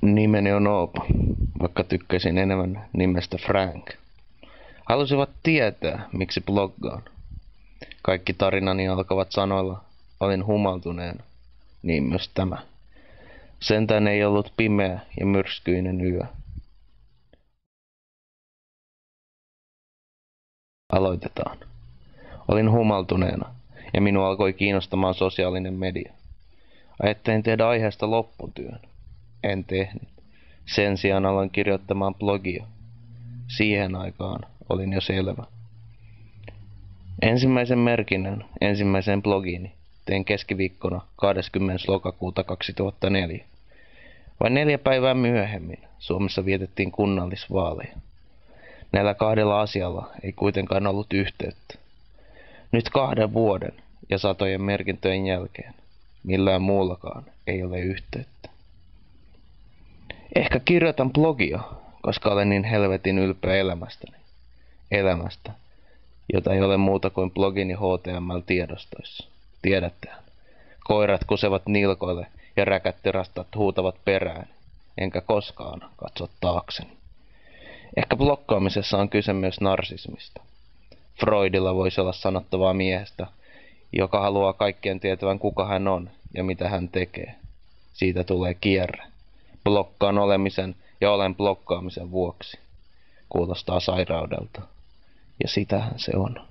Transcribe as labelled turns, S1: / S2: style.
S1: Nimeni on Oopa, vaikka tykkäsin enemmän nimestä Frank. Halusivat tietää, miksi bloggaan. Kaikki tarinani alkavat sanoilla, olin humaltuneena. Niin myös tämä. Sentään ei ollut pimeä ja myrskyinen yö. Aloitetaan. Olin humaltuneena ja minua alkoi kiinnostamaan sosiaalinen media. Ajattelin tehdä aiheesta lopputyön. En tehnyt. Sen sijaan aloin kirjoittamaan blogia. Siihen aikaan olin jo selvä. Ensimmäisen merkinnän ensimmäiseen blogiini tein keskiviikkona 20. lokakuuta 2004. Vain 4 päivää myöhemmin Suomessa vietettiin kunnallisvaaleja. Näillä 2 asialla ei kuitenkaan ollut yhteyttä. Nyt 2 vuoden ja satojen merkintöjen jälkeen millään muullakaan ei ole yhteyttä. Ehkä kirjoitan blogia, koska olen niin helvetin ylpeä elämästäni. Elämästä, jota ei ole muuta kuin blogini HTML-tiedostoissa. Tiedättehän. Koirat kusevat nilkoille ja räkättirastat huutavat perään, enkä koskaan katso taakseni. Ehkä blokkaamisessa on kyse myös narsismista. Freudilla voisi olla sanottavaa miehestä, joka haluaa kaikkien tietävän kuka hän on ja mitä hän tekee. Siitä tulee kierre. Blokkaan olemisen ja olen blokkaamisen vuoksi. Kuulostaa sairaudelta. Ja sitähän se on.